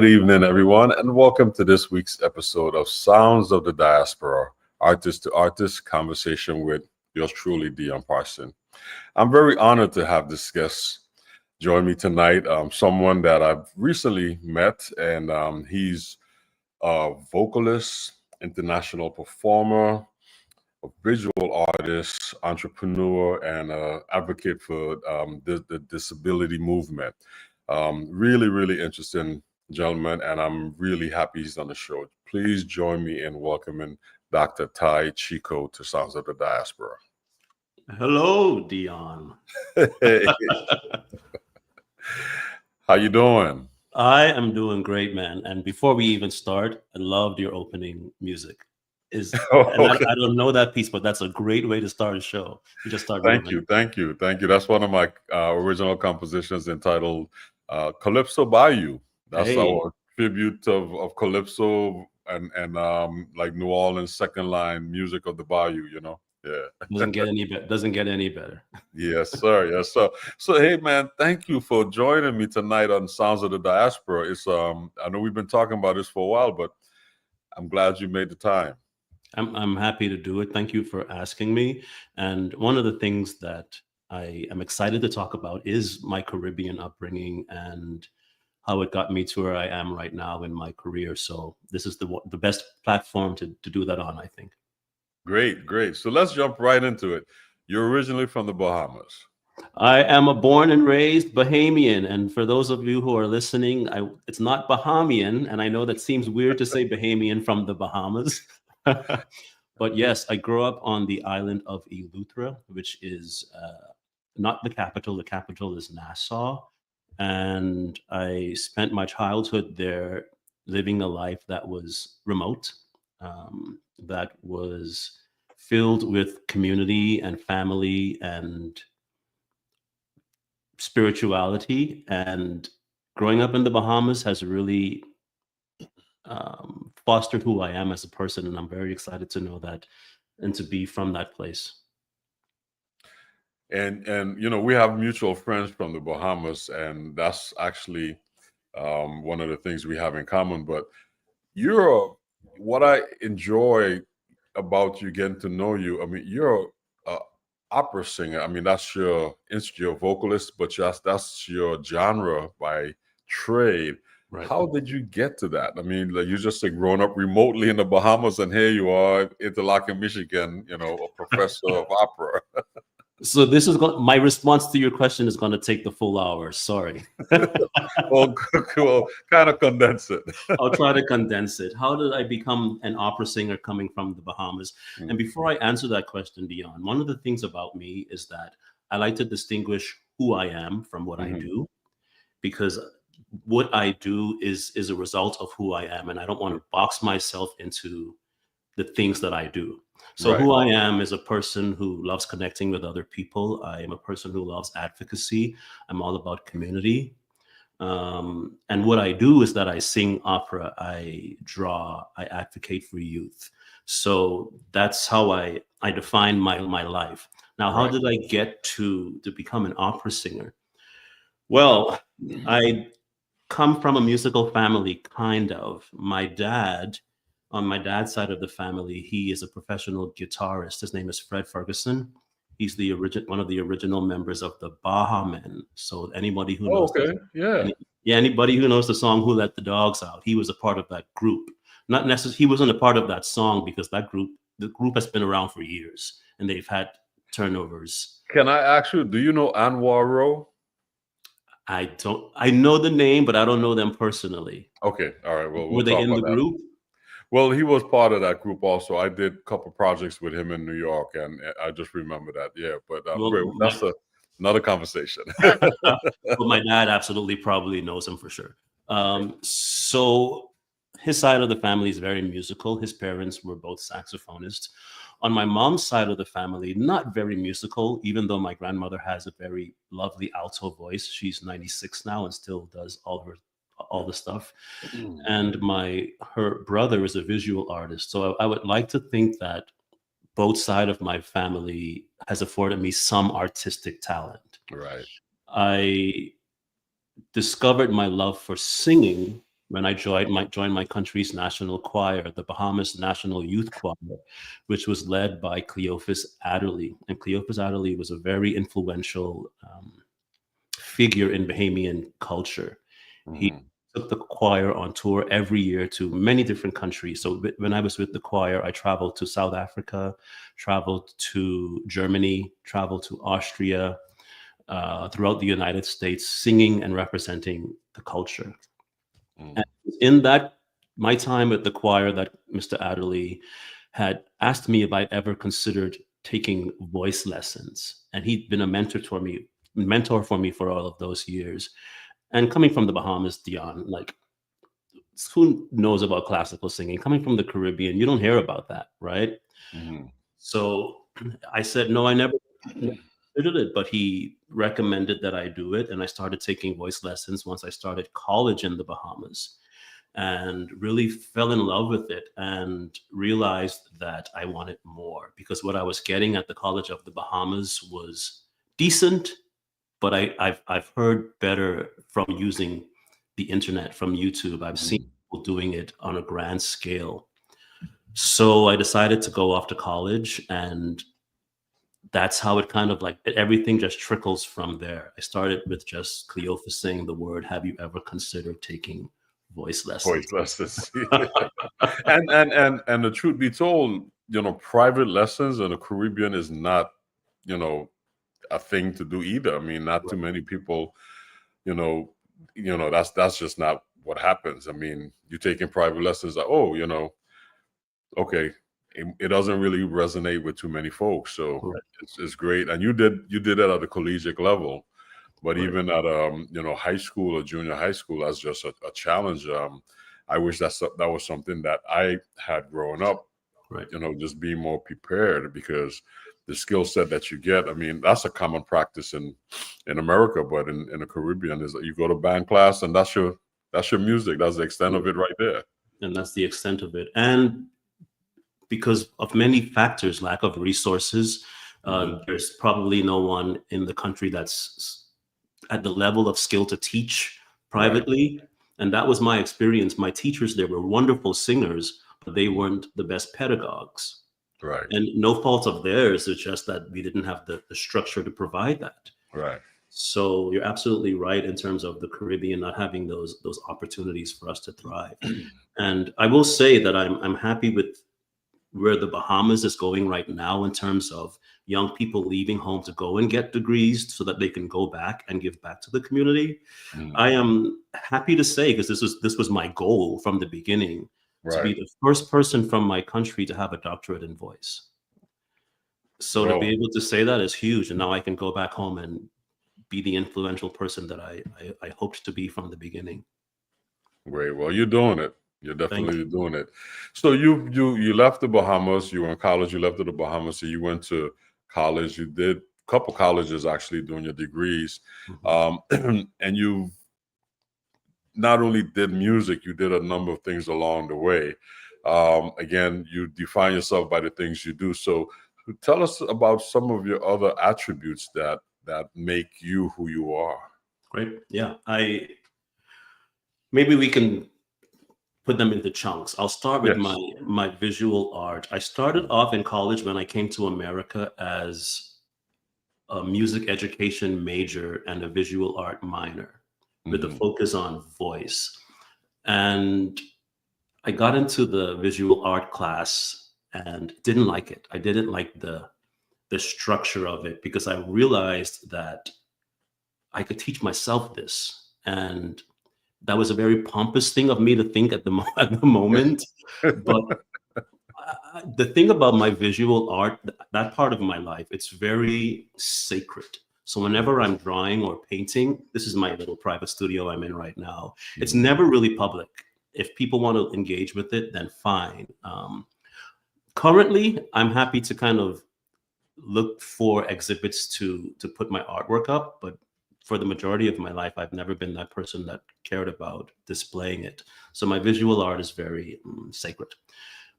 evening, everyone, and welcome to this week's episode of Sounds of the Diaspora, artist-to-artist conversation with yours truly, Dion Parson. I'm very honored to have this guest join me tonight, someone that I've recently met, and he's a vocalist, international performer, a visual artist, entrepreneur, and advocate for the disability movement. Really interesting gentleman, and I'm really happy he's on the show. Please join me in welcoming Dr. Ty Chiko to Sounds of the Diaspora. Hello, Dion. Hey. How you doing? I am doing great, man. And before we even start, I loved your opening music. Okay. I don't know that piece, but that's a great way to start a show. You just start. Thank you. That's one of my original compositions entitled Calypso Bayou. That's our tribute of Calypso and like New Orleans second line music of the Bayou, you know. Yeah. Doesn't get any better. Yes, sir. Yes, sir. So hey man, thank you for joining me tonight on Sounds of the Diaspora. It's I know we've been talking about this for a while, but I'm glad you made the time. I'm happy to do it. Thank you for asking me. And one of the things that I am excited to talk about is my Caribbean upbringing and how it got me to where I am right now in my career. So this is the best platform to do that on, I think. Great. So let's jump right into it. You're originally from the Bahamas. I am a born and raised Bahamian. And for those of you who are listening, it's not Bahamian. And I know that seems weird to say Bahamian from the Bahamas. But yes, I grew up on the island of Eleuthera, which is not the capital. The capital is Nassau. And I spent my childhood there living a life that was remote, that was filled with community and family and spirituality. And growing up in the Bahamas has really fostered who I am as a person, and I'm very excited to know that and to be from that place. And you know, we have mutual friends from the Bahamas, and that's actually one of the things we have in common. But what I enjoy about you, getting to know you, I mean, you're an opera singer. I mean, that's your vocalist, but that's your genre by trade. Right. How did you get to that? I mean, like, you just grown up remotely in the Bahamas, and here you are, Interlochen, Michigan, you know, a professor of opera. So this is my response to your question is going to take the full hour. Sorry. Well, kind of condense it. I'll try to condense it. How did I become an opera singer coming from the Bahamas? Mm-hmm. And before I answer that question, Dion, one of the things about me is that I like to distinguish who I am from what I do, because what I do is a result of who I am, and I don't want to box myself into the things that I do. So who I am is a person who loves connecting with other people. I am a person who loves advocacy. I'm all about community. And what I do is that I sing opera, I draw, I advocate for youth. So that's how I define my life. Now, how did I get to become an opera singer? Well, I come from a musical family, kind of. On my dad's side of the family, he is a professional guitarist. His name is Fred Ferguson. He's one of the original members of the Bahamas. So anybody who knows, anybody who knows the song "Who Let the Dogs Out," he was a part of that group. Not necessarily, he wasn't a part of that song because the group has been around for years and they've had turnovers. Can I ask you, do you know Anwar Rowe? I know the name, but I don't know them personally. Okay, all right. Well, were they in the group? Well, he was part of that group also. I did a couple projects with him in New York, and I just remember that. Yeah, but that's another conversation. But my dad absolutely probably knows him for sure. So his side of the family is very musical. His parents were both saxophonists. On my mom's side of the family, not very musical, even though my grandmother has a very lovely alto voice. She's 96 now and still does all the stuff. And her brother is a visual artist. So I would like to think that both sides of my family has afforded me some artistic talent. Right. I discovered my love for singing when I joined my country's national choir, the Bahamas National Youth Choir, which was led by Cleophas Adderley. And Cleophas Adderley was a very influential figure in Bahamian culture. He took the choir on tour every year to many different countries. So when I was with the choir, I traveled to South Africa, traveled to Germany, traveled to Austria, throughout the United States, singing and representing the culture. And in that, my time at the choir, that Mr. Adderley had asked me if I'd ever considered taking voice lessons. And he'd been a mentor for me for all of those years. And coming from the Bahamas, Dion, like, who knows about classical singing? Coming from the Caribbean, you don't hear about that, right? So I said, no, I never considered it, but he recommended that I do it. And I started taking voice lessons once I started college in the Bahamas, and really fell in love with it and realized that I wanted more, because what I was getting at the College of the Bahamas was decent, but I've heard better from using the internet, from YouTube. I've seen people doing it on a grand scale. So I decided to go off to college, and that's how it kind of, like, everything just trickles from there. I started with just Cleophas saying the word, have you ever considered taking voice lessons? Voice lessons. and the truth be told, private lessons in the Caribbean is not, a thing to do either. I mean, not too many people, that's just not what happens. I mean, you're taking private lessons, like, okay, it doesn't really resonate with too many folks. So it's great. And you did it at a collegiate level, but even at high school or junior high school, that's just a challenge. I wish that was something that I had growing up, just being more prepared, because the skill set that you get, I mean, that's a common practice in America, but in the Caribbean is that you go to band class and that's your music. That's the extent of it right there. And that's the extent of it. And because of many factors, lack of resources, there's probably no one in the country that's at the level of skill to teach privately. And that was my experience. My teachers, they were wonderful singers, but they weren't the best pedagogues. Right. And no fault of theirs. It's just that we didn't have the structure to provide that. Right. So you're absolutely right in terms of the Caribbean not having those opportunities for us to thrive. And I will say that I'm happy with where the Bahamas is going right now in terms of young people leaving home to go and get degrees so that they can go back and give back to the community. I am happy to say, because this was my goal from the beginning, to be the first person from my country to have a doctorate in voice. So to be able to say that is huge. And now I can go back home and be the influential person that I hoped to be from the beginning. Great. Well, you're doing it. You're definitely doing it. So you left the Bahamas. You were in college. You left the Bahamas. So you went to college. You did a couple colleges actually doing your degrees, and you not only did music, you did a number of things along the way. Again, you define yourself by the things you do. So tell us about some of your other attributes that make you who you are. Great. Yeah. Maybe we can put them into chunks. I'll start with my visual art. I started off in college when I came to America as a music education major and a visual art minor, with a focus on voice. And I got into the visual art class and didn't like it. I didn't like the structure of it, because I realized that I could teach myself this. And that was a very pompous thing of me to think at the moment. But the thing about my visual art, that part of my life, it's very sacred. So whenever I'm drawing or painting, this is my little private studio I'm in right now. It's never really public. If people want to engage with it, then fine. Currently, I'm happy to kind of look for exhibits to put my artwork up, but for the majority of my life, I've never been that person that cared about displaying it. So my visual art is very sacred.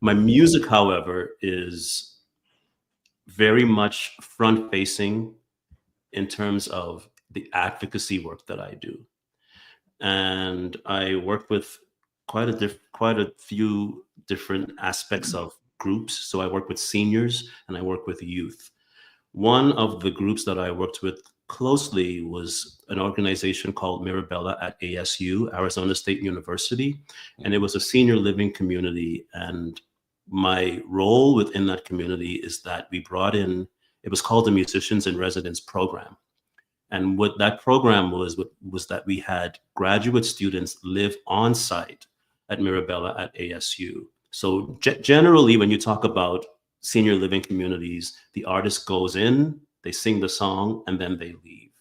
My music, however, is very much front-facing in terms of the advocacy work that I do. And I work with quite a few different aspects of groups. So I work with seniors and I work with youth. One of the groups that I worked with closely was an organization called Mirabella at ASU, Arizona State University, and it was a senior living community. And my role within that community is that we brought in, it was called the Musicians in Residence Program. And what that program was that we had graduate students live on site at Mirabella at ASU. So generally, when you talk about senior living communities, the artist goes in, they sing the song, and then they leave.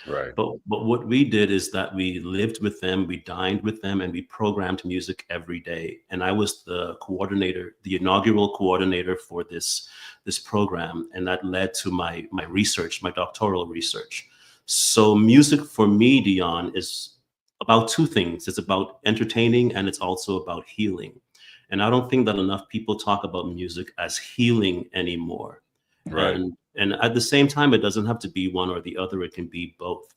Right. But what we did is that we lived with them, we dined with them, and we programmed music every day. And I was the coordinator, the inaugural coordinator for this program, and that led to my research, my doctoral research. So music for me, Dion, is about two things. It's about entertaining, and it's also about healing. And I don't think that enough people talk about music as healing anymore. Right. And at the same time, it doesn't have to be one or the other. It can be both.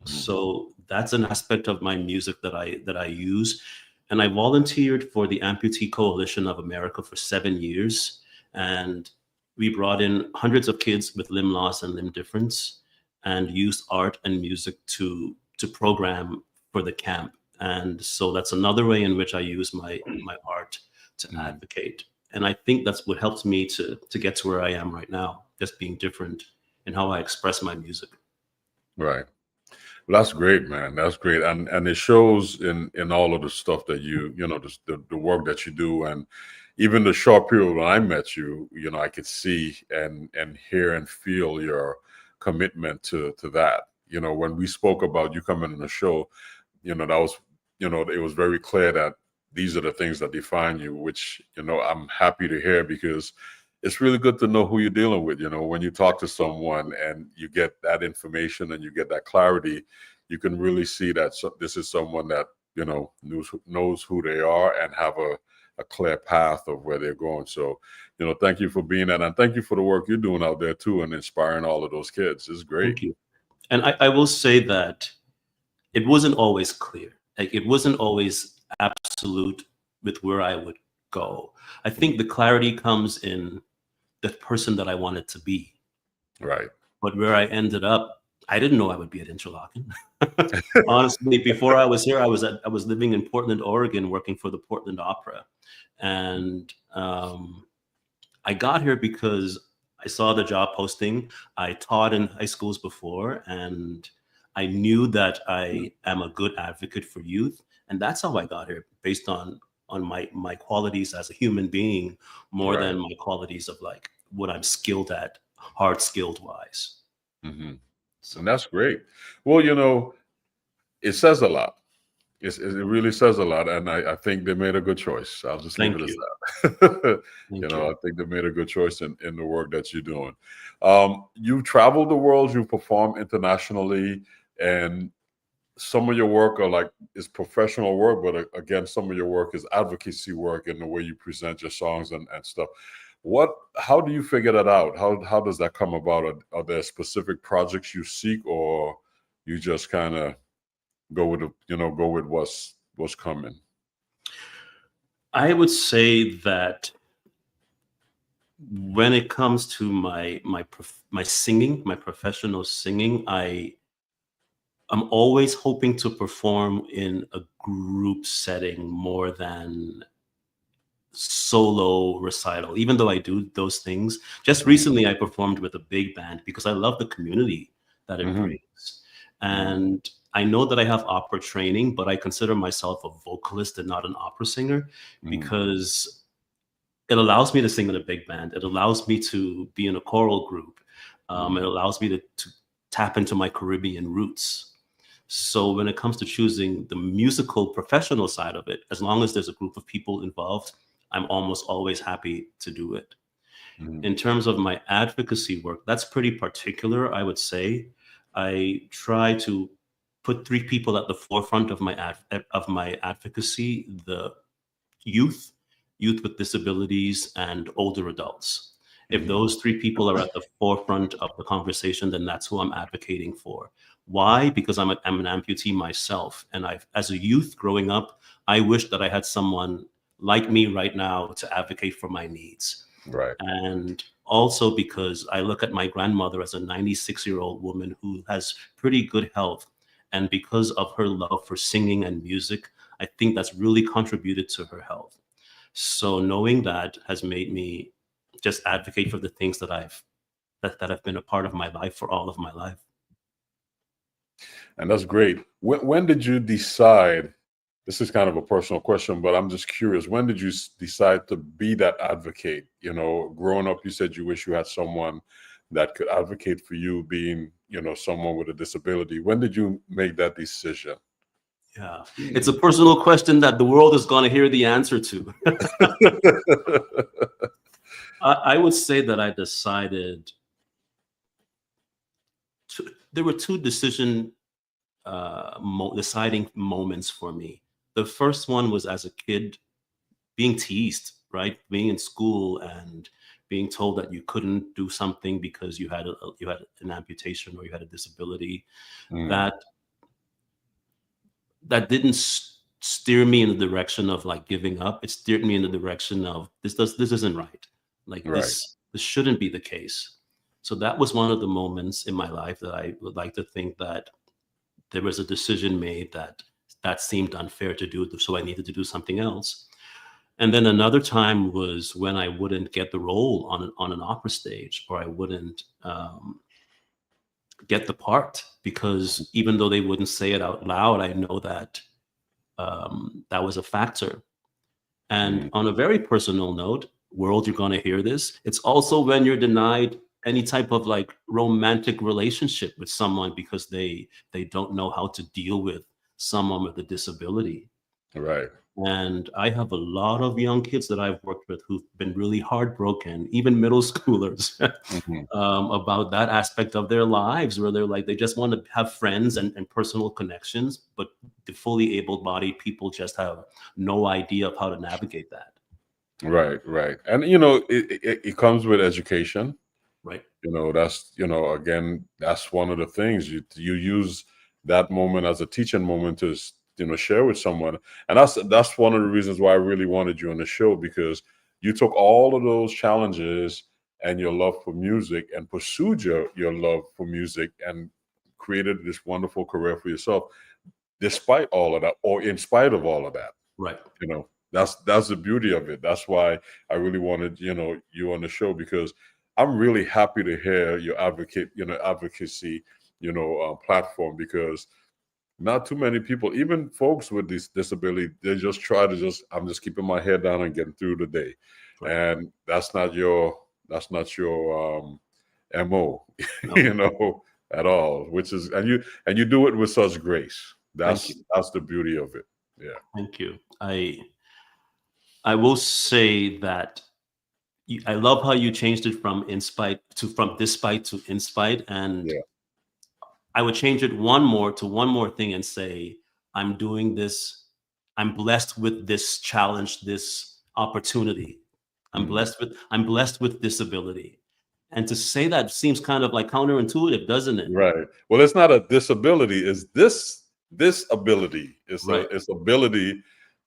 So that's an aspect of my music that I use. And I volunteered for the Amputee Coalition of America for 7 years. And we brought in hundreds of kids with limb loss and limb difference and used art and music to program for the camp. And so that's another way in which I use my art to advocate. And I think that's what helps me to get to where I am right now, just being different in how I express my music. Right. Well, that's great, man. That's great. And it shows in all of the stuff that the work that you do. And even the short period when I met you, I could see and hear and feel your commitment to that. When we spoke about you coming on the show, that was, it was very clear that these are the things that define you, which, I'm happy to hear, because it's really good to know who you're dealing with. When you talk to someone and you get that information and you get that clarity, you can really see that this is someone that, knows who they are and have a clear path of where they're going. So, thank you for being that. And thank you for the work you're doing out there too, and inspiring all of those kids. It's great. Thank you. And I will say that it wasn't always clear. Like, it wasn't always absolute with where I would go. I think the clarity comes in the person that I wanted to be. Right. But where I ended up, I didn't know I would be at Interlochen. Honestly, before I was here, I was living in Portland, Oregon, working for the Portland Opera. And I got here because I saw the job posting. I taught in high schools before, and I knew that I am a good advocate for youth. And that's how I got here, based on my qualities as a human being, more Right. than my qualities of like what I'm skilled at, hard skilled wise. Mm-hmm. And that's great. Well, it says a lot. It really says a lot. And I think they made a good choice. I'll just leave it as that. I think they made a good choice in the work that you're doing. You traveled the world, you perform internationally, and some of your work is professional work, but again, some of your work is advocacy work in the way you present your songs and stuff. How do you figure that out? How does that come about? Are there specific projects you seek, or you just kind of go with what's coming? I would say that when it comes to my singing, my professional singing, I'm always hoping to perform in a group setting more than solo recital, even though I do those things. Just recently, I performed with a big band because I love the community that it brings. And I know that I have opera training, but I consider myself a vocalist and not an opera singer, because it allows me to sing in a big band. It allows me to be in a choral group. It allows me to tap into my Caribbean roots. So when it comes to choosing the musical professional side of it, as long as there's a group of people involved, I'm almost always happy to do it. In terms of my advocacy work, that's pretty particular, I would say. I try to put three people at the forefront of my advocacy: the youth with disabilities, and older adults. If those three people are at the forefront of the conversation, then that's who I'm advocating for. Why? Because I'm an amputee myself. And as a youth growing up, I wish that I had someone like me right now to advocate for my needs. Right. And also because I look at my grandmother as a 96-year-old woman who has pretty good health. And because of her love for singing and music, I think that's really contributed to her health. So knowing that has made me just advocate for the things that have been a part of my life for all of my life. And that's great. When did you decide, this is kind of a personal question, but I'm just curious, when did you decide to be that advocate? You know, growing up, you said you wish you had someone that could advocate for you, being, you know, someone with a disability. When did you make that decision? Yeah, it's a personal question that the world is going to hear the answer to. I would say that I decided there were two deciding moments for me. The first one was as a kid being teased, right? Being in school and being told that you couldn't do something because you had an amputation or you had a disability. That didn't steer me in the direction of like giving up. It steered me in the direction of this isn't right. Like this shouldn't be the case. So that was one of the moments in my life that I would like to think that there was a decision made that seemed unfair to do, so I needed to do something else. And then another time was when I wouldn't get the role on an opera stage, or I wouldn't get the part, because even though they wouldn't say it out loud, I know that that was a factor. And on a very personal note, world, you're going to hear this, it's also when you're denied any type of like romantic relationship with someone because they don't know how to deal with someone with a disability. Right. And I have a lot of young kids that I've worked with who've been really heartbroken, even middle schoolers, about that aspect of their lives, where they're like, they just want to have friends and personal connections, but the fully able-bodied people just have no idea of how to navigate that. Right, right. And, you know, it comes with education. Right. You know, that's, you know, again, that's one of the things you use that moment as a teaching moment to, you know, share with someone. And that's one of the reasons why I really wanted you on the show, because you took all of those challenges and your love for music and pursued your love for music and created this wonderful career for yourself, despite all of that, or in spite of all of that. Right. You know, that's the beauty of it. That's why I really wanted, you know, you on the show, because I'm really happy to hear your advocacy, you know, platform, because not too many people, even folks with this disability, they just try to I'm just keeping my head down and getting through the day. Right. And that's not your MO, no. You know, at all, which is, and you do it with such grace. That's the beauty of it. Yeah. Thank you. I will say that I love how you changed it from despite to in spite. And I would change it one more thing and say, I'm doing this. I'm blessed with this challenge, this opportunity. I'm blessed with disability. And to say that seems kind of like counterintuitive, doesn't it? Right. Well, it's not a disability. It's this ability. It's ability.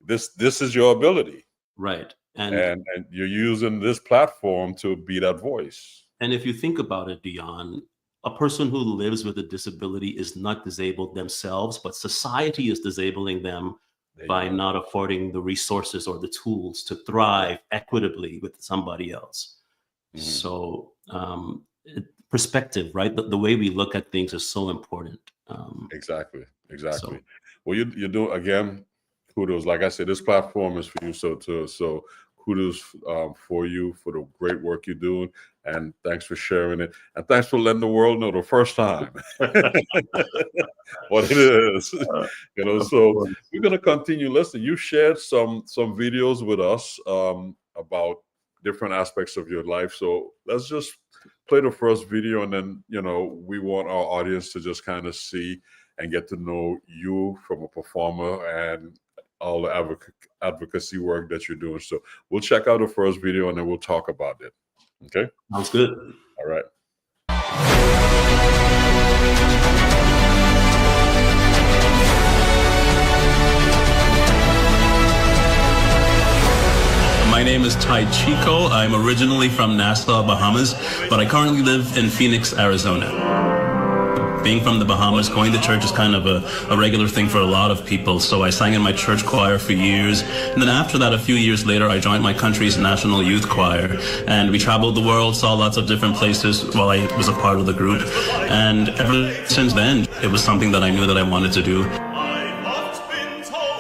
This is your ability. Right. And you're using this platform to be that voice. And if you think about it, Dion, a person who lives with a disability is not disabled themselves, but society is disabling them by not affording the resources or the tools to thrive equitably with somebody else. So perspective, right? The way we look at things is so important. Exactly. So, well, you do, again, kudos. Like I said, this platform is for you. So kudos for you for the great work you're doing. And thanks for sharing it. And thanks for letting the world know the first time what it is. You know, so we're going to continue listening. You shared some videos with us about different aspects of your life. So let's just play the first video, and then, you know, we want our audience to just kind of see and get to know you from a performer and all the advocacy work that you're doing. So we'll check out the first video and then we'll talk about it. Okay? Sounds good. All right. My name is Ty Chiko. I'm originally from Nassau, Bahamas, but I currently live in Phoenix, Arizona. Being from the Bahamas, going to church is kind of a regular thing for a lot of people. So I sang in my church choir for years. And then after that, a few years later, I joined my country's national youth choir. And we traveled the world, saw lots of different places while I was a part of the group. And ever since then, it was something that I knew that I wanted to do.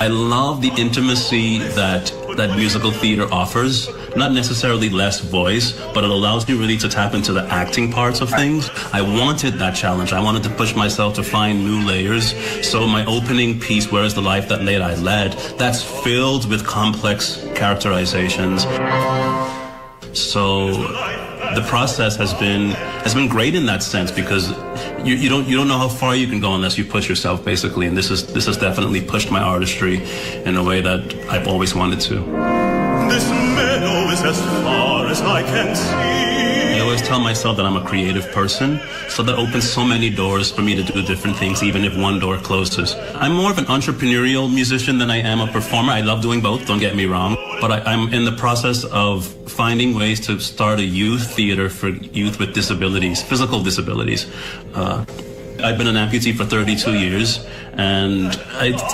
I love the intimacy that musical theater offers. Not necessarily less voice, but it allows you really to tap into the acting parts of things. I wanted that challenge. I wanted to push myself to find new layers. So my opening piece, Where is the Life That Late I Led, that's filled with complex characterizations. So the process has been great in that sense, because you don't know how far you can go unless you push yourself, basically. And this has definitely pushed my artistry in a way that I've always wanted to. This meadow is as far as I can see. I always tell myself that I'm a creative person, so that opens so many doors for me to do different things, even if one door closes. I'm more of an entrepreneurial musician than I am a performer. I love doing both, don't get me wrong. But I'm in the process of finding ways to start a youth theater for youth with disabilities, physical disabilities. I've been an amputee for 32 years, and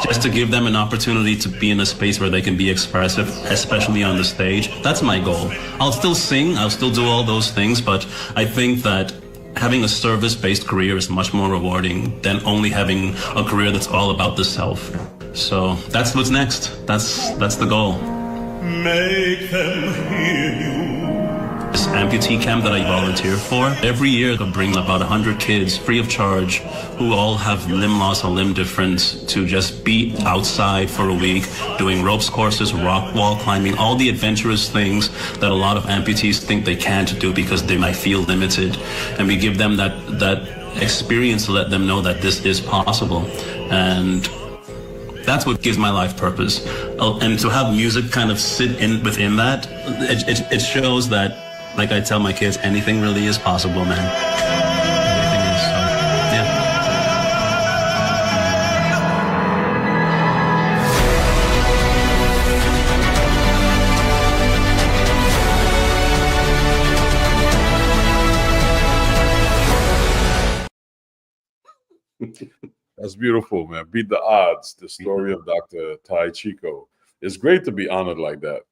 just to give them an opportunity to be in a space where they can be expressive, especially on the stage. That's my goal. I'll still sing, I'll still do all those things, but I think that having a service-based career is much more rewarding than only having a career that's all about the self. So that's what's next. That's the goal. Make them hear you. This amputee camp that I volunteer for, every year I bring about 100 kids free of charge who all have limb loss or limb difference to just be outside for a week doing ropes courses, rock wall climbing, all the adventurous things that a lot of amputees think they can't do because they might feel limited. And we give them that experience to let them know that this is possible. And that's what gives my life purpose. And to have music kind of sit within that, it shows that, like I tell my kids, anything really is possible, man. Anything is, Yeah. That's beautiful, man. Beat the odds. The story of Dr. Ty Chiko. It's great to be honored like that.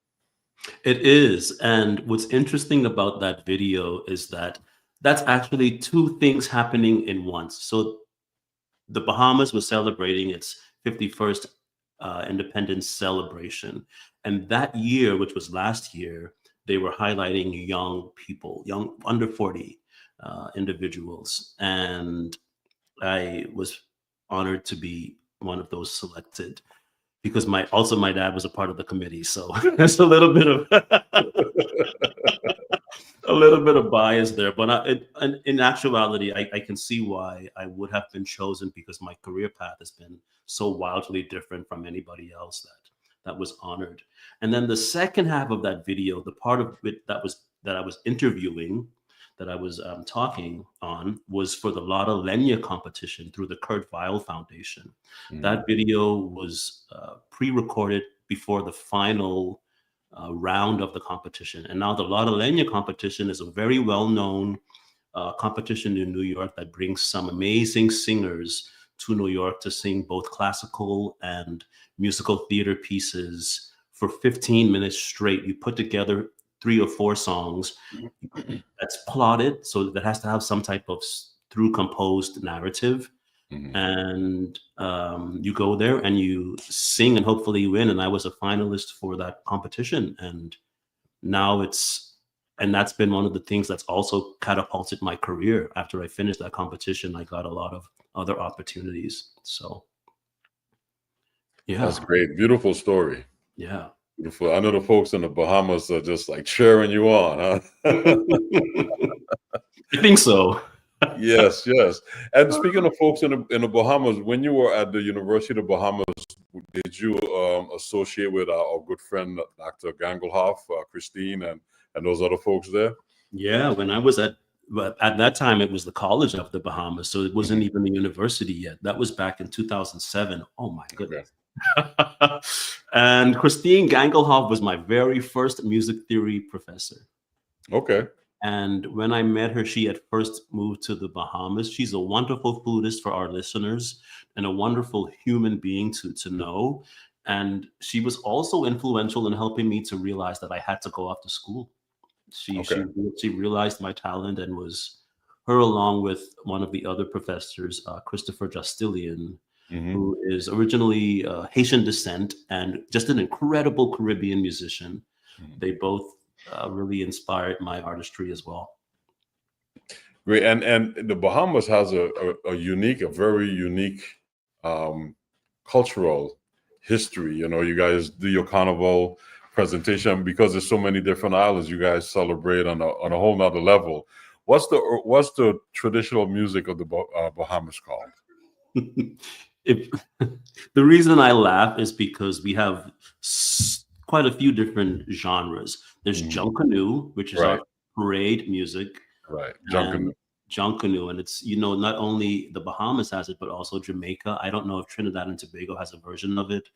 It is. And what's interesting about that video is that that's actually two things happening in once. So the Bahamas was celebrating its 51st independence celebration. And that year, which was last year, they were highlighting young people, young under 40 individuals. And I was honored to be one of those selected, because my dad was a part of the committee, so there's a little bit of bias there. But in actuality, I can see why I would have been chosen, because my career path has been so wildly different from anybody else that was honored. And then the second half of that video, the part of it that I was interviewing, that I was talking on, was for the Lotta Lenya competition through the Kurt Weill Foundation. Mm-hmm. That video was pre-recorded before the final round of the competition. And now the Lotta Lenya competition is a very well-known competition in New York that brings some amazing singers to New York to sing both classical and musical theater pieces for 15 minutes straight. You put together 3 or 4 songs that's plotted, so that has to have some type of through composed narrative. Mm-hmm. And you go there and you sing and hopefully you win. And I was a finalist for that competition. And now that's been one of the things that's also catapulted my career. After I finished that competition, I got a lot of other opportunities. So yeah. That's great. Beautiful story. Yeah. Beautiful. I know the folks in the Bahamas are just like cheering you on, huh? I think so. Yes. And speaking of folks in the Bahamas, when you were at the University of the Bahamas, did you associate with our good friend Dr. Gangelhoff, Christine, and those other folks there? Yeah, when I was at that time, it was the College of the Bahamas, so it wasn't even the university yet. That was back in 2007. Oh my goodness. And Christine Gangelhoff was my very first music theory professor. Okay. And when I met her, she had first moved to the Bahamas. She's a wonderful flutist for our listeners and a wonderful human being to know. And she was also influential in helping me to realize that I had to go off to school. She realized my talent, and was her, along with one of the other professors, Christopher Justilian, who is originally Haitian descent and just an incredible Caribbean musician. They both really inspired my artistry as well. Great. And the Bahamas has a very unique cultural history. You know, you guys do your carnival presentation because there's so many different islands. You guys celebrate on a whole nother level. What's the traditional music of the Bahamas called? The reason I laugh is because we have quite a few different genres. There's Junkanoo, which is our parade music. Right. Junkanoo. And it's, not only the Bahamas has it, but also Jamaica. I don't know if Trinidad and Tobago has a version of it,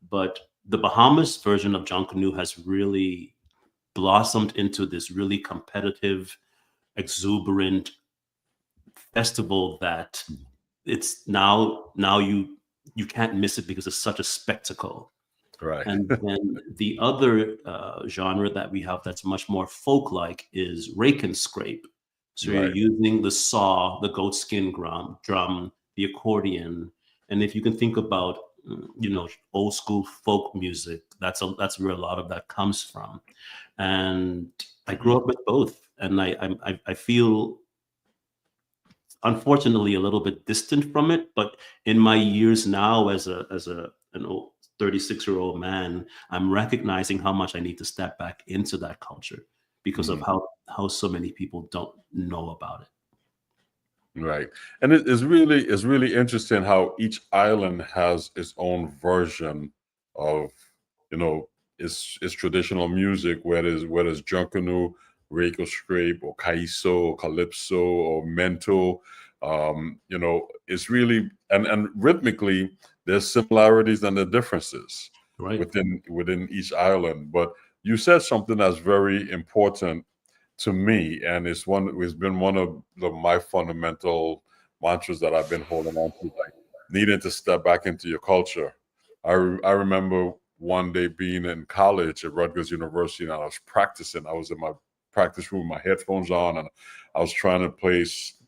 but the Bahamas version of Junkanoo has really blossomed into this really competitive, exuberant festival that it's now you can't miss it because it's such a spectacle. Right. And then the other genre that we have that's much more folk-like is rake and scrape. So you're using the saw, the goatskin drum, the accordion, and if you can think about old school folk music, that's where a lot of that comes from. And I grew up with both, and I feel, unfortunately, a little bit distant from it. But in my years now, as an old 36-year-old man, I'm recognizing how much I need to step back into that culture because of how so many people don't know about it. Right. And it's really interesting how each island has its own version of, its traditional music, whether it's Junkanoo, rake or scrape, or Kaiso, or Calypso, or Mento. It's really, and rhythmically, there's similarities and the differences within each island. But you said something that's very important to me, and it's been one of my fundamental mantras that I've been holding on to, like needing to step back into your culture. I remember one day being in college at Rutgers University, and I was practicing. I was in my practice room, my headphones on, and I was trying to play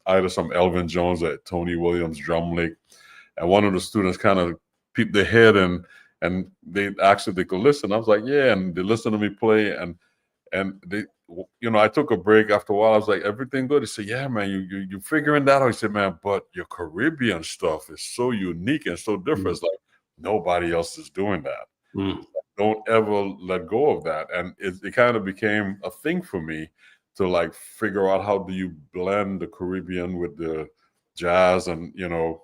either some Elvin Jones or Tony Williams drum lick. And one of the students kind of peeped their head and they asked if they could listen. I was like, yeah, and they listened to me play, and they, I took a break after a while. I was like, everything good? He said, yeah, man, you figuring that out? He said, man, but your Caribbean stuff is so unique and so different. It's like nobody else is doing that. Don't ever let go of that. And it kind of became a thing for me to like figure out how do you blend the Caribbean with the jazz and,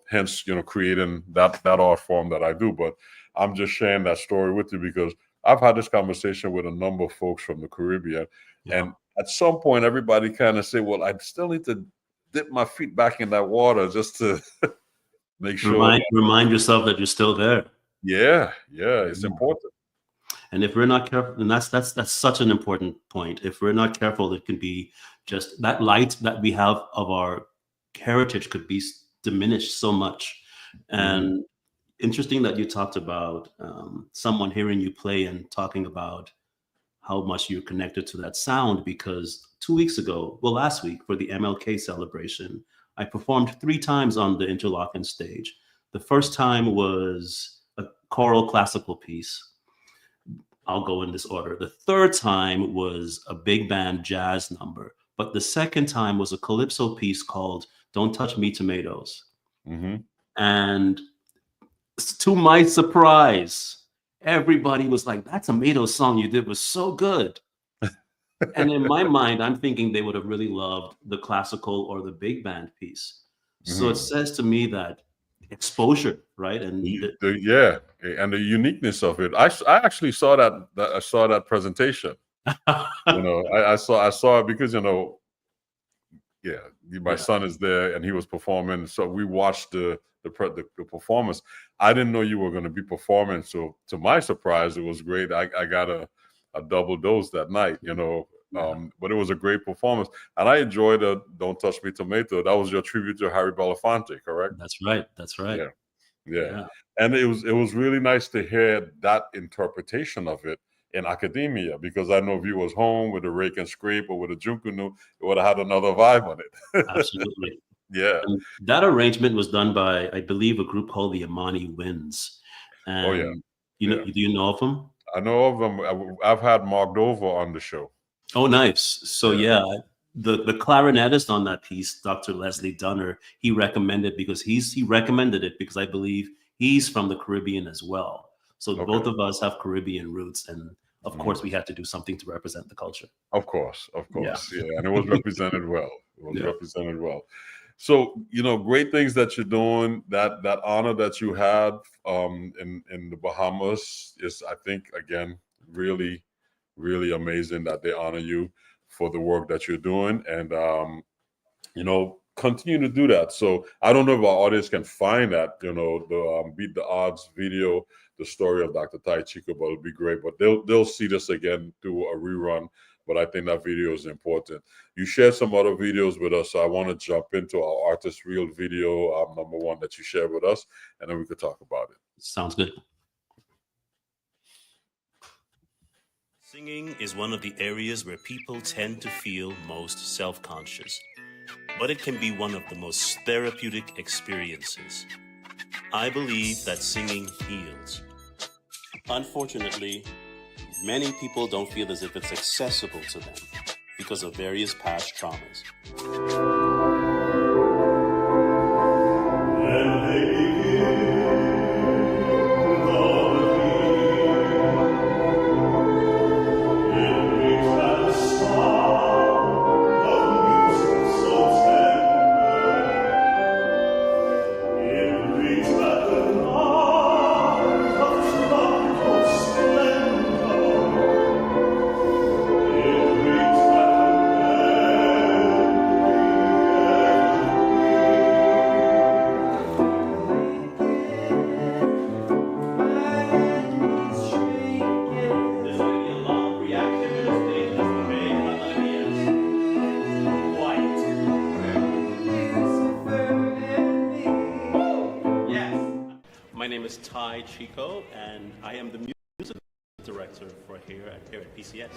hence, creating that art form that I do. But I'm just sharing that story with you because I've had this conversation with a number of folks from the Caribbean. Yeah. And at some point, everybody kind of say, well, I still need to dip my feet back in that water just to make sure. Remind yourself that you're still there. Yeah, it's important. And if we're not careful, and that's such an important point. If we're not careful, it can be just that light that we have of our heritage could be diminished so much. And interesting that you talked about someone hearing you play and talking about how much you're connected to that sound, because last week for the MLK celebration, I performed 3 times on the Interlochen stage. The first time was a choral classical piece. I'll go in this order. The third time was a big band jazz number, but the second time was a calypso piece called Don't Touch Me Tomatoes. And to my surprise, everybody was like, that tomato song you did was so good. And in my mind, I'm thinking they would have really loved the classical or the big band piece. So it says to me that exposure, right? And and the uniqueness of it. I actually saw that presentation. I saw it because my son is there and he was performing. So we watched the the performance. I didn't know you were going to be performing, so to my surprise, it was great. I got a double dose that night, but it was a great performance, and I enjoyed the "Don't Touch Me, Tomato." That was your tribute to Harry Belafonte, correct? That's right. That's right. Yeah. And it was really nice to hear that interpretation of it in academia, because I know if you was home with a rake and scrape or with a junkunu, it would have had another vibe on it. Absolutely. Yeah. And that arrangement was done by, I believe, a group called the Amani Winds. And do you know of them? I know of them. I've had Mark Dover on the show. Oh, nice. So the clarinetist on that piece, Dr. Leslie Dunner, he recommended it because I believe he's from the Caribbean as well. So both of us have Caribbean roots, and of course we had to do something to represent the culture. Of course. Yeah. And it was represented well. Represented well. So, great things that you're doing. That honor that you had in the Bahamas is, I think, again, really, really amazing that they honor you for the work that you're doing, and continue to do that. So I don't know if our audience can find that, the Beat the Odds video, the story of Dr. Ty Chiko, but it'll be great. But they'll see this again through a rerun. But I think that video is important. You shared some other videos with us, so I want to jump into our Artist Reel video, number one, that you shared with us, and then we could talk about it. Sounds good. Singing is one of the areas where people tend to feel most self-conscious, but it can be one of the most therapeutic experiences. I believe that singing heals. Unfortunately, many people don't feel as if it's accessible to them because of various past traumas. My name is Ty Chiko, and I am the music director here at PCS.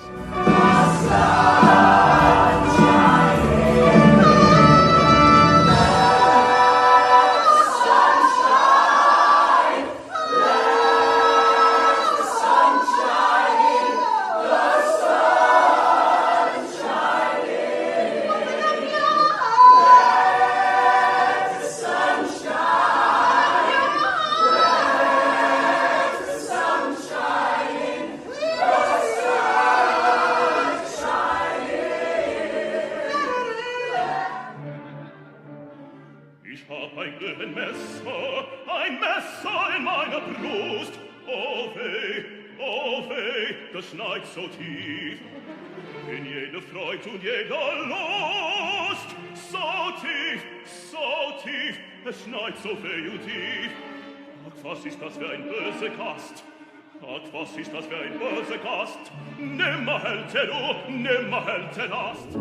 Ein Messer in meiner Brust. Oh weh, das schneit so tief. In jede Freude und jeder Lust. So tief, es schneit so weh und tief. Ach, was ist das für ein böser Gast? Ach, was ist das für ein böser Gast? Nimmer hält er Rast.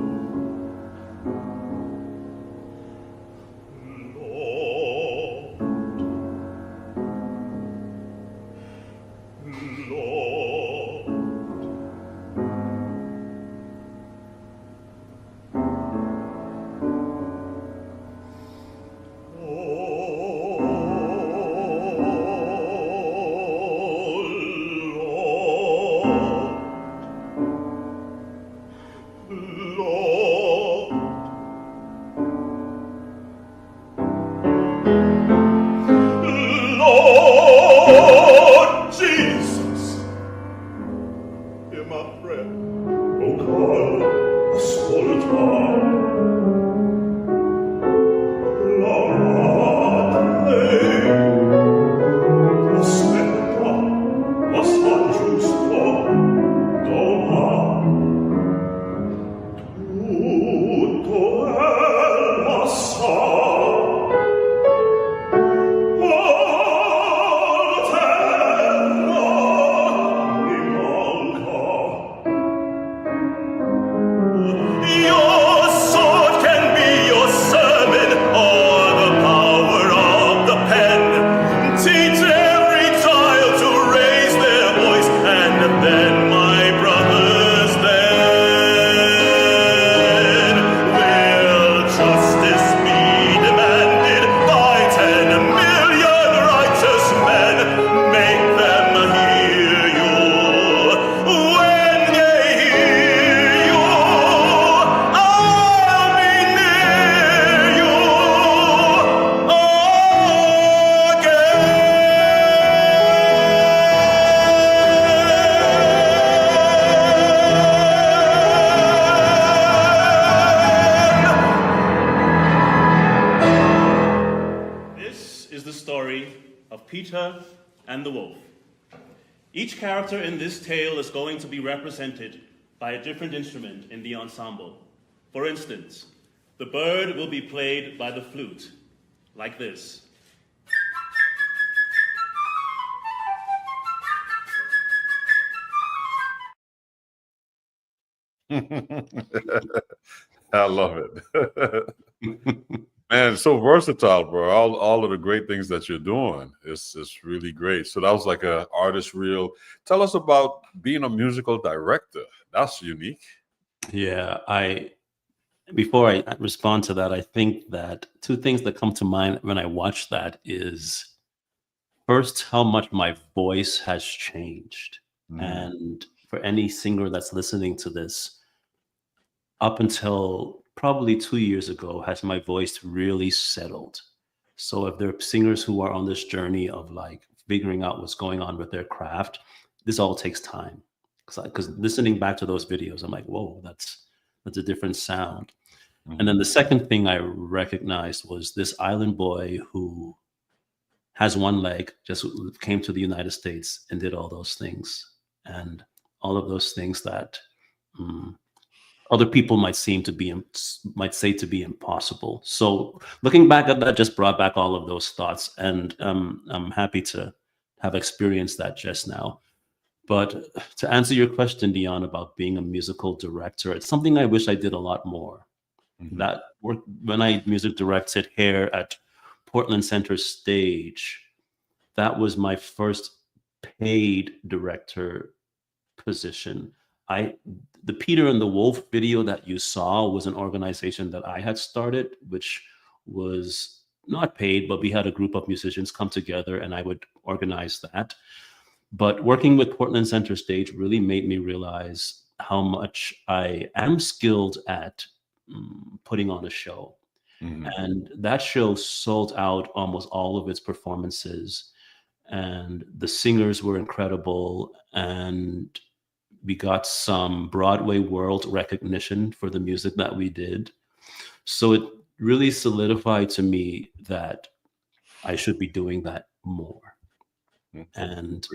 Peter and the wolf. Each character in this tale is going to be represented by a different instrument in the ensemble. For instance, the bird will be played by the flute, like this. I love it. Man, it's so versatile, bro. All of the great things that you're doing. It's really great. So that was like a artist reel. Tell us about being a musical director. That's unique. Yeah, before I respond to that, I think that two things that come to mind when I watch that is first, how much my voice has changed. And for any singer that's listening to this, up until probably 2 years ago, has my voice really settled. So if there are singers who are on this journey of like figuring out what's going on with their craft, this all takes time. Because listening back to those videos, I'm like, whoa, that's a different sound. And then the second thing I recognized was this island boy who has one leg, just came to the United States and did all those things. And all of those things that other people might say to be impossible. So looking back at that just brought back all of those thoughts, and I'm happy to have experienced that just now. But to answer your question, Dion, about being a musical director, it's something I wish I did a lot more. That work when I music directed Hair at Portland Center Stage, that was my first paid director position. The Peter and the Wolf video that you saw was an organization that I had started, which was not paid, but we had a group of musicians come together and I would organize that. But working with Portland Center Stage really made me realize how much I am skilled at putting on a show. And that show sold out almost all of its performances, and the singers were incredible, and we got some Broadway world recognition for the music that we did. So it really solidified to me that I should be doing that more. And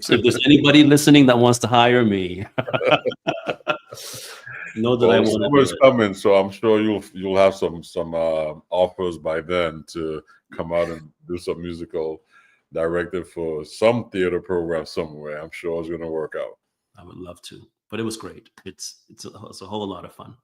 so if there's anybody listening that wants to hire me, know that I want to. Summer's coming, so I'm sure you'll have some offers by then to come out and do some musical directing for some theater program somewhere. I'm sure it's going to work out. I would love to, but it was great. It's a whole lot of fun.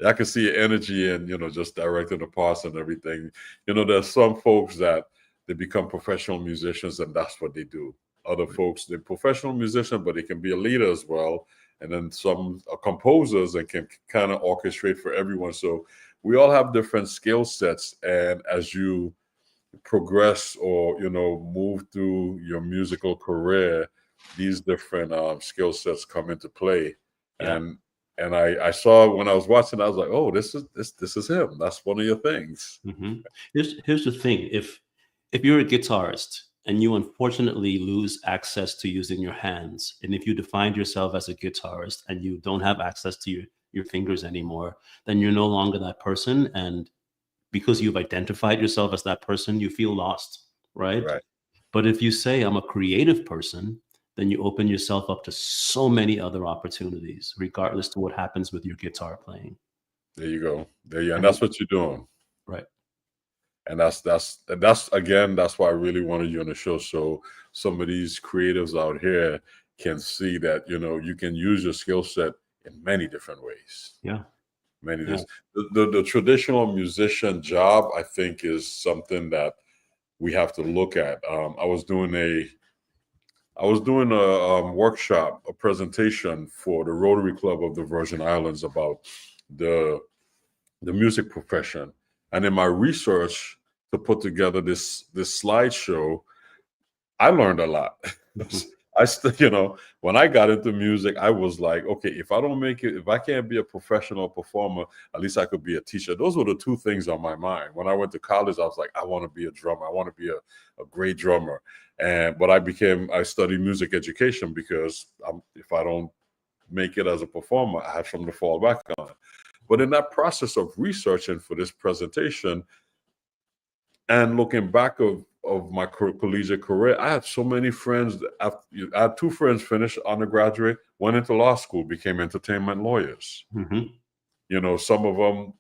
I can see your energy and just directing the parts and everything. There's some folks that they become professional musicians and that's what they do. Other folks, they're professional musicians, but they can be a leader as well. And then some are composers and can kind of orchestrate for everyone. So we all have different skill sets. And as you progress or, move through your musical career, these different skill sets come into play. Yeah. And I saw when I was watching, I was like, oh, this is him. That's one of your things. Here's the thing. If you're a guitarist and you unfortunately lose access to using your hands, and if you defined yourself as a guitarist and you don't have access to your fingers anymore, then you're no longer that person. And because you've identified yourself as that person, you feel lost, right? But if you say, I'm a creative person, then you open yourself up to so many other opportunities, regardless to what happens with your guitar playing. There you go. And that's what you're doing. Right. And that's why I really wanted you on the show. So some of these creatives out here can see that, you can use your skill set in many different ways. Yeah. The traditional musician job, I think, is something that we have to look at. I was doing a workshop, a presentation for the Rotary Club of the Virgin Islands about the music profession. And in my research to put together this slideshow, I learned a lot. When I got into music, I was like, okay, if I can't be a professional performer, at least I could be a teacher. Those were the two things on my mind. When I went to college, I was like, I want to be a drummer. I want to be a great drummer. But I studied music education because if I don't make it as a performer, I have something to fall back on. But in that process of researching for this presentation and looking back of of my collegiate career, I had so many friends. I had two friends finish undergraduate, went into law school, became entertainment lawyers. Mm-hmm. Some of them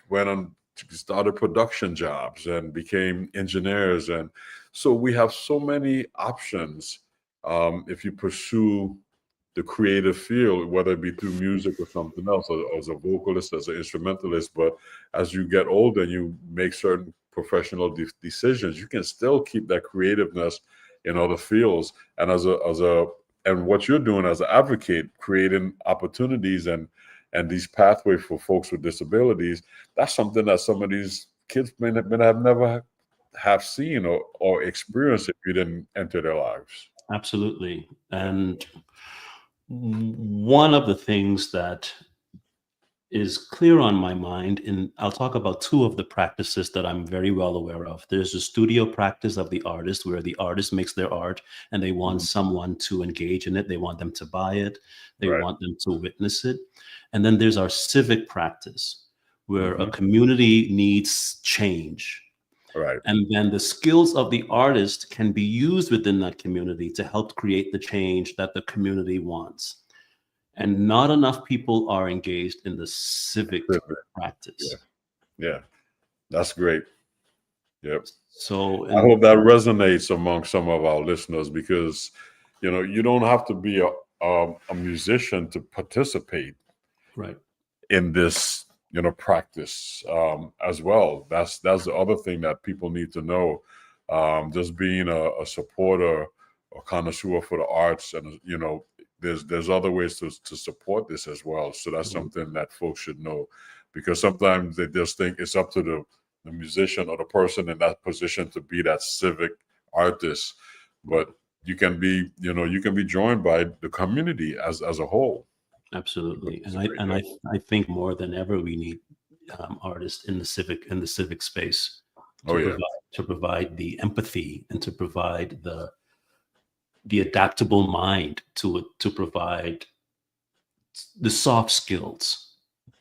went on, started production jobs and became engineers. And so we have so many options if you pursue the creative field, whether it be through music or something else, or as a vocalist, as an instrumentalist. But as you get older and you make certain professional decisions, you can still keep that creativeness in other fields. And and what you're doing as an advocate, creating opportunities and these pathways for folks with disabilities, that's something that some of these kids may have never have seen or experienced if you didn't enter their lives. Absolutely. And one of the things that is clear on my mind, and I'll talk about two of the practices that I'm very well aware of. There's a studio practice of the artist where the artist makes their art and they want someone to engage in it. They want them to buy it. They want them to witness it. And then there's our civic practice where a community needs change. Right. And then the skills of the artist can be used within that community to help create the change that the community wants. And not enough people are engaged in the civic practice. Yeah, that's great. Yep. So I hope that resonates among some of our listeners, because you don't have to be a musician to participate in this practice as well. That's the other thing that people need to know. Just being a supporter or connoisseur for the arts, and there's other ways to support this as well. So that's something that folks should know, because sometimes they just think it's up to the musician or the person in that position to be that civic artist, but you can be joined by the community as a whole. Absolutely. And I think more than ever we need artists in the civic space to provide the empathy and to provide the adaptable mind to provide the soft skills.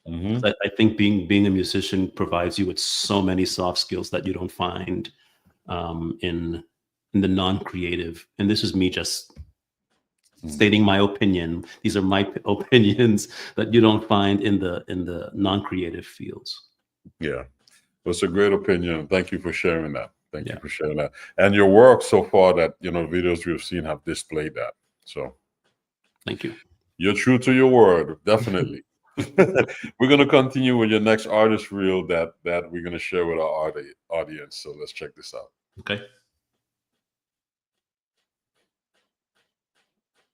I think being a musician provides you with so many soft skills that you don't find in the non-creative. And this is me just stating my opinion. These are my opinions that you don't find in the non-creative fields. Yeah, well, it's a great opinion. Thank you for sharing that. Thank you for sharing that. And your work so far, that videos we've seen have displayed that. So thank you. You're true to your word, definitely. We're going to continue with your next artist reel that we're going to share with our audience. So let's check this out. Okay.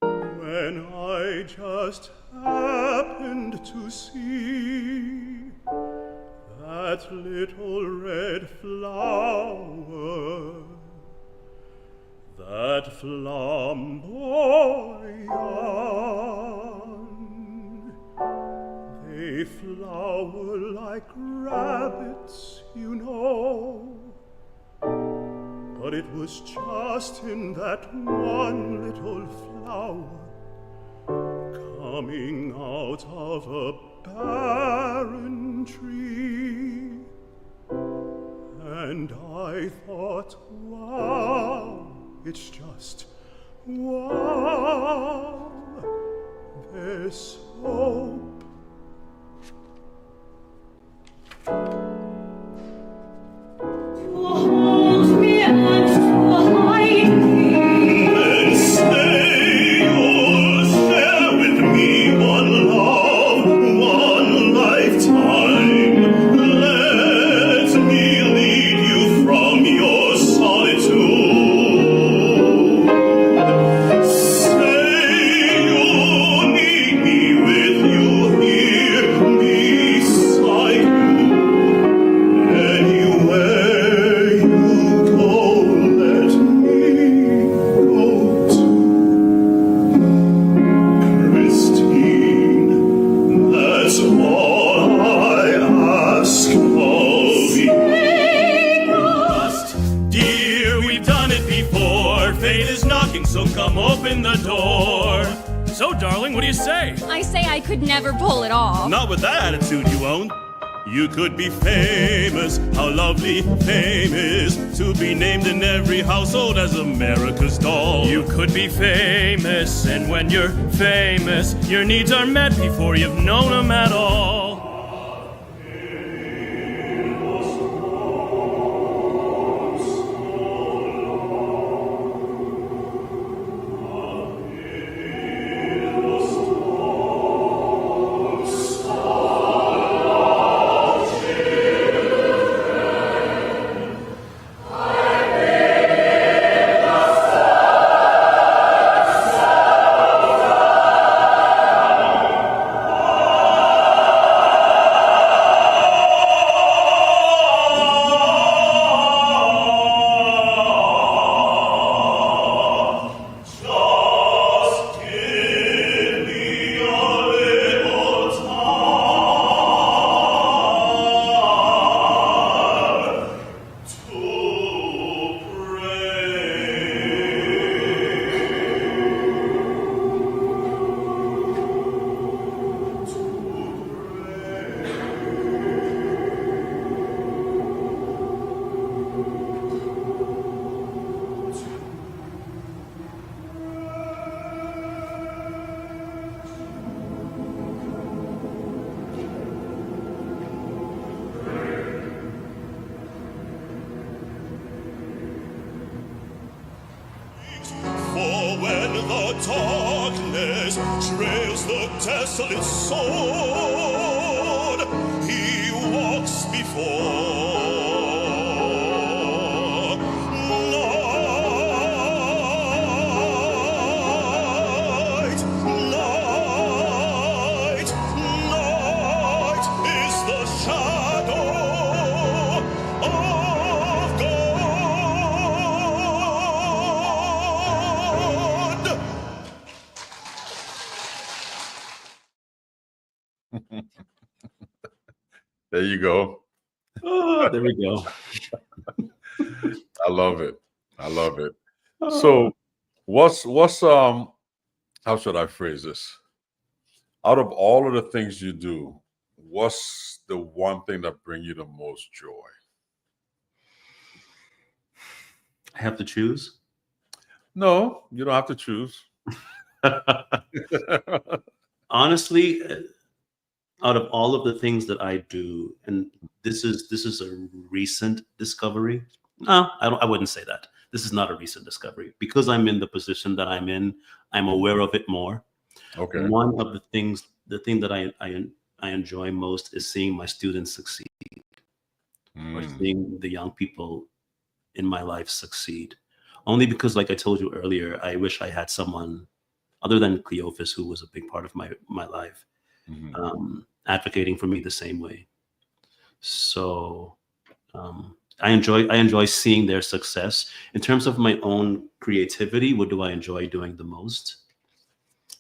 When I just happened to see that little red flower, that flamboyant, they flower like rabbits, but it was just in that one little flower, coming out of a barren tree, and I thought, wow, it's just wow, there's hope. Hold me and hide me. Then stay or share with me one love, one lifetime. Let me lead you from your solitude. Say you need me with you here beside you. Anywhere you go, let me go too. Christine, that's all I ask of you. Dear, we've done it before. Fate is knocking, so come open the door. So, darling, what do you say? I say I could never pull it off. Not with that attitude you own. You could be famous, how lovely fame is, to be named in every household as America's doll. You could be famous, and when you're famous, your needs are met before you've known them at all. Darkness trails the desolate sword. He walks before. Night, night, night is the shadow of God. There you go. Oh, there we go. I love it. I love it. So what's how should I phrase this? Out of all of the things you do, what's the one thing that brings you the most joy? I have to choose. No, you don't have to choose. Honestly, out of all of the things that I do, and this is a recent discovery. No, I wouldn't say that. This is not a recent discovery. Because I'm in the position that I'm in, I'm aware of it more. Okay. One of the thing that I enjoy most is seeing my students succeed, or seeing the young people in my life succeed. Only because, like I told you earlier, I wish I had someone other than Cleophas, who was a big part of my life, advocating for me the same way. So I enjoy seeing their success. In terms of my own creativity, what do I enjoy doing the most?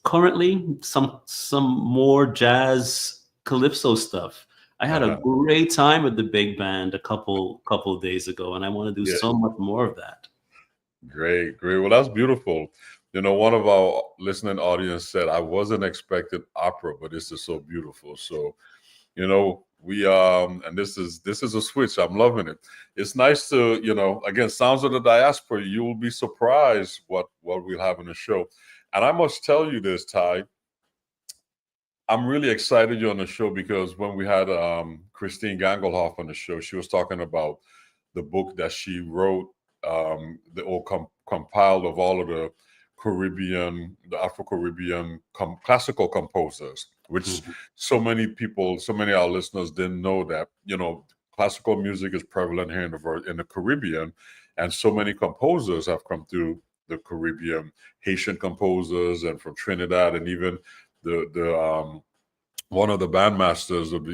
Currently, some more jazz calypso stuff. I had a great time with the big band a couple days ago, and I want to do so much more of that. Great. Well, that's beautiful. You know, one of our listening audience said, I wasn't expecting opera, but this is so beautiful. So, you know, we and this is a switch. I'm loving it. It's nice to, you know, again, Sounds of the Diaspora, you will be surprised what we'll have in the show. And I must tell you this, Ty, I'm really excited you're on the show because when we had Christine Gangelhoff on the show, she was talking about the book that she wrote, compiled of all of the Caribbean, the Afro-Caribbean classical composers, which so many of our listeners didn't know that, you know, classical music is prevalent here in the Caribbean, and so many composers have come through the Caribbean, Haitian composers and from Trinidad, and even the one of the bandmasters of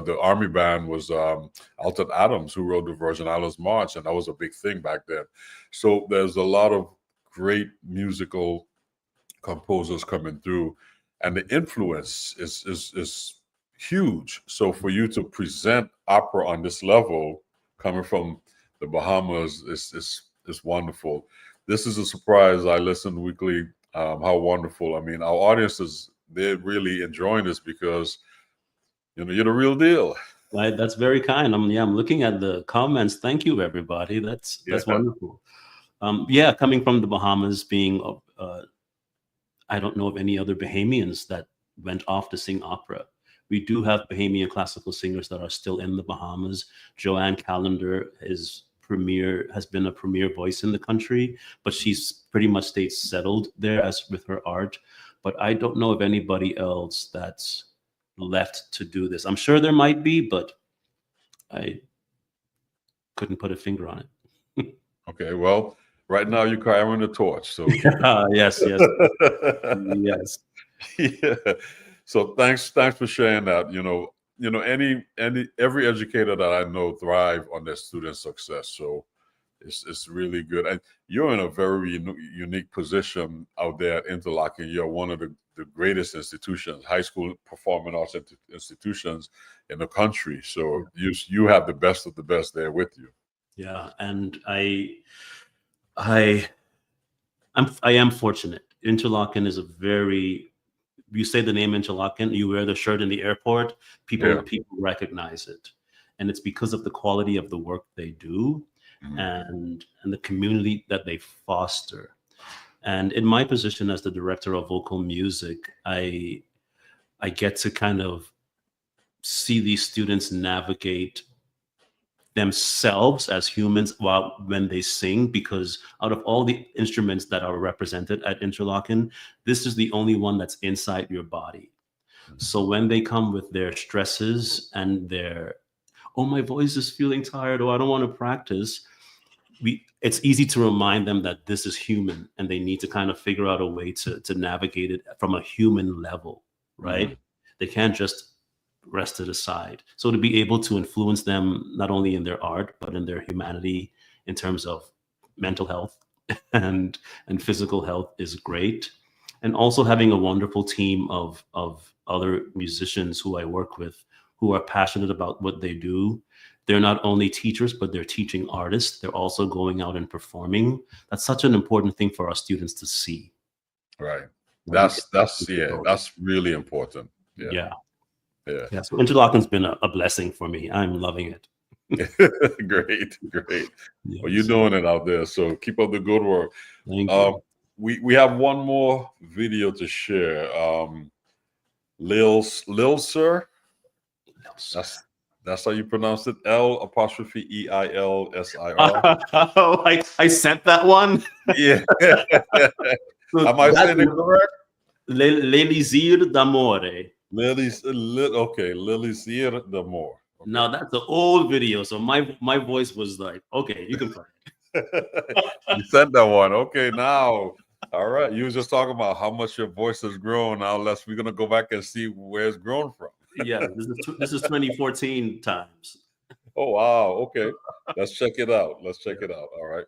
the Army band was Alton Adams, who wrote the Virgin Islands March, and that was a big thing back then. So there's a lot of great musical composers coming through, and the influence is huge. So for you to present opera on this level, coming from the Bahamas, is wonderful. This is a surprise. I listen weekly. How wonderful! I mean, our audiences, they're really enjoying this because you're the real deal. Right, that's very kind. I'm looking at the comments. Thank you, everybody. That's wonderful. Coming from the Bahamas, being I don't know of any other Bahamians that went off to sing opera. We do have Bahamian classical singers that are still in the Bahamas. Joanne Callender has been a premier voice in the country, but she's pretty much stayed settled there as with her art. But I don't know of anybody else that's left to do this. I'm sure there might be, but I couldn't put a finger on it. Okay, well, right now you're carrying the torch. So yes. Yes. Yeah. So thanks for sharing that. Every educator that I know thrive on their student success. So it's really good. And you're in a very unique position out there at Interlochen. You're one of the greatest institutions, high school performing arts institutions in the country. So you have the best of the best there with you. Yeah, and I am fortunate. Interlochen is you say the name Interlochen, you wear the shirt in the airport, people recognize it. And it's because of the quality of the work they do and the community that they foster. And in my position as the director of vocal music, I get to kind of see these students navigate themselves as humans when they sing, because out of all the instruments that are represented at Interlochen, this is the only one that's inside your body. So when they come with their stresses and my voice is feeling tired, I don't want to practice, it's easy to remind them that this is human and they need to kind of figure out a way to navigate it from a human level, right? They can't just rest it aside. So to be able to influence them not only in their art but in their humanity in terms of mental health and physical health is great. And also having a wonderful team of other musicians who I work with who are passionate about what they do. They're not only teachers, but they're teaching artists. They're also going out and performing. That's such an important thing for our students to see. Right. That's really important. Yeah. So Interlochen's been a blessing for me. I'm loving it. Great. Yes. Well, you're doing it out there, so keep up the good work. Thank you. We have one more video to share. Lil Sir. That's how you pronounce it. L''EILSIR. Oh, I sent that one. Yeah. Am I saying it correct? L'Elisir d'Amore. L'Elisir d'Amore. Okay. Now that's an old video, so my voice was like, okay, you can play. You sent that one. Okay, now, all right. You were just talking about how much your voice has grown. Now we're gonna go back and see where it's grown from. Yeah, this is 2014 times. Oh wow. Okay, let's check it out. All right.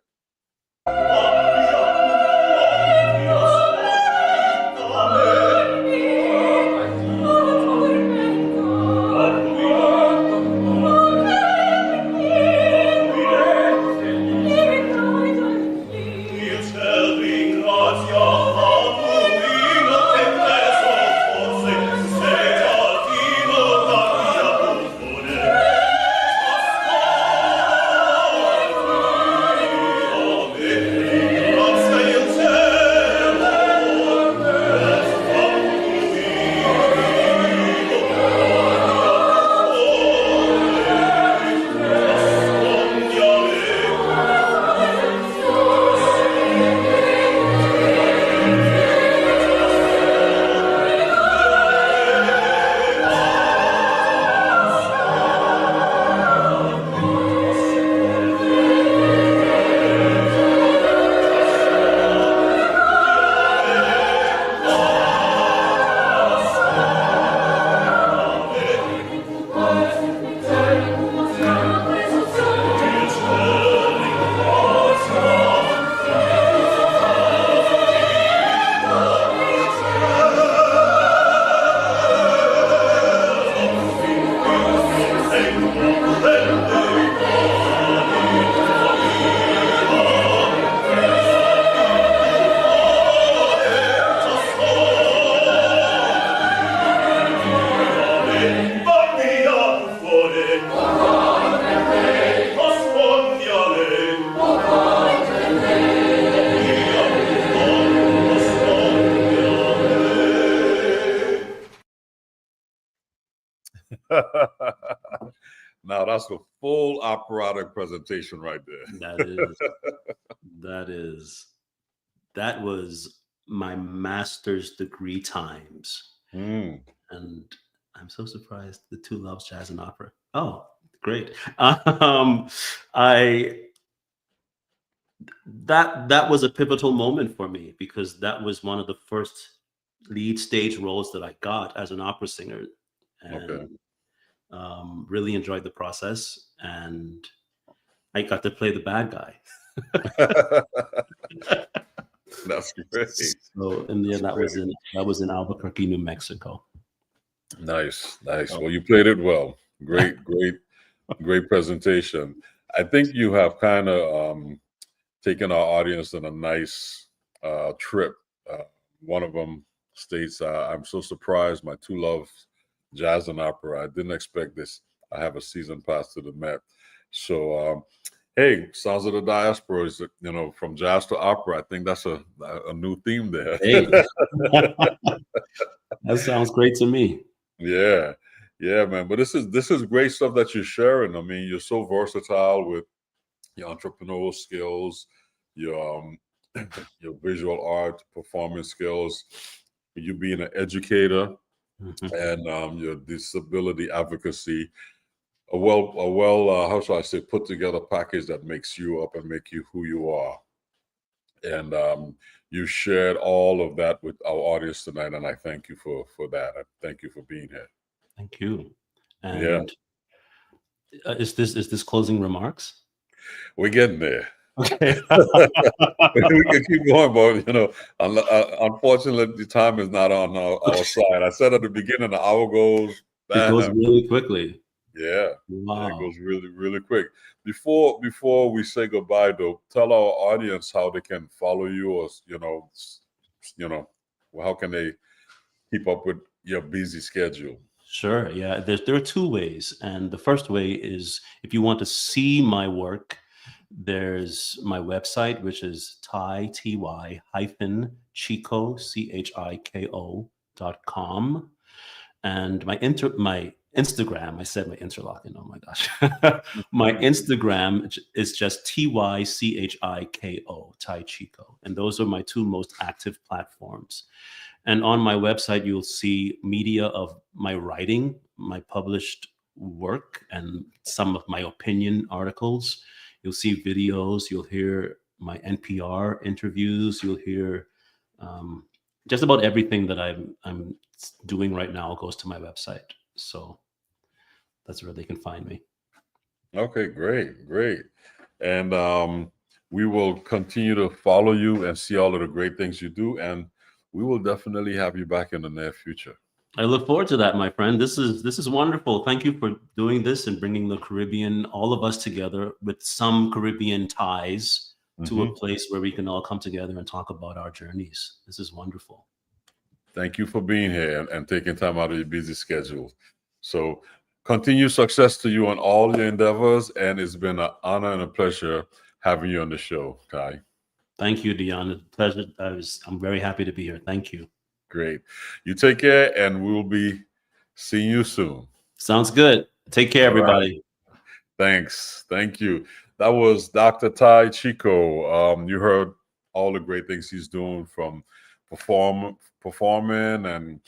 Now that's a full operatic presentation right there. That was my master's degree times. Mm. And I'm so surprised the two loves jazz and opera. Oh, great. That was a pivotal moment for me, because that was one of the first lead stage roles that I got as an opera singer, and really enjoyed the process. And I got to play the bad guy. That's great. So in the end, that was in Albuquerque, New Mexico. Nice. Well, you played it well. Great presentation. I think you have kind of taken our audience on a nice trip. One of them states, "I'm so surprised. My two loves, jazz and opera. I didn't expect this. I have a season pass to the Met." So, hey, Sounds of the Diaspora is, from jazz to opera. I think that's a new theme there. Hey. That sounds great to me. Yeah, man. But this is great stuff that you're sharing. I mean, you're so versatile with your entrepreneurial skills, your visual art, performance skills, you being an educator, and your disability advocacy. A well, how shall I say, put together package that makes you up and make you who you are. And you shared all of that with our audience tonight, and I thank you for that. I thank you for being here. Thank you. And is this closing remarks? We're getting there. Okay. We can keep going, but unfortunately, the time is not on our side. I said at the beginning, the hour goes. It goes really quickly. Yeah. Wow. It goes really, really quick. Before we say goodbye, though, tell our audience how they can follow you, or how can they keep up with your busy schedule? Sure. Yeah. There are two ways, and the first way is if you want to see my work. There's my website, which is Ty-Chiko, Chiko.com, and my Instagram. I said my Interlochen. Oh my gosh, my Instagram is just Tychiko, Ty Chiko, and those are my two most active platforms. And on my website, you'll see media of my writing, my published work, and some of my opinion articles. You'll see videos, you'll hear my NPR interviews, you'll hear just about everything that I'm doing right now goes to my website. So that's where they can find me. Okay, great. And we will continue to follow you and see all of the great things you do, and we will definitely have you back in the near future. I look forward to that, my friend. This is wonderful. Thank you for doing this and bringing the Caribbean, all of us together with some Caribbean ties to a place where we can all come together and talk about our journeys. This is wonderful. Thank you for being here and taking time out of your busy schedule. So continued success to you on all your endeavors, and it's been an honor and a pleasure having you on the show, Ty. Thank you, Dion. Pleasure. I'm very happy to be here. Thank you. Great. You take care, and we'll be seeing you soon. Sounds good. Take care, everybody. Right. Thanks. Thank you. That was Dr. Ty Chiko. You heard all the great things he's doing, from performing, and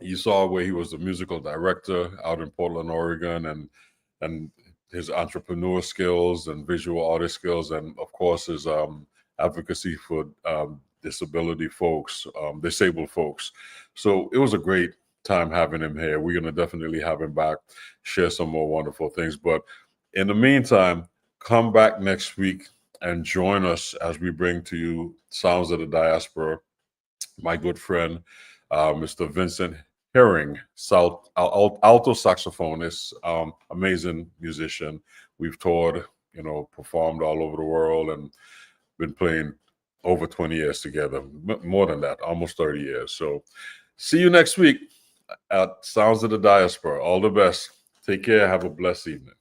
you saw where he was the musical director out in Portland, Oregon, and his entrepreneur skills and visual artist skills, and of course his advocacy for disabled folks. So it was a great time having him here. We're going to definitely have him back, share some more wonderful things. But in the meantime, come back next week and join us as we bring to you Sounds of the Diaspora. My good friend, Mr. Vincent Herring, alto saxophonist, amazing musician. We've toured, performed all over the world, and been playing over 20 years together, more than that, almost 30 years. So see you next week at Sounds of the Diaspora. All the best. Take care. Have a blessed evening.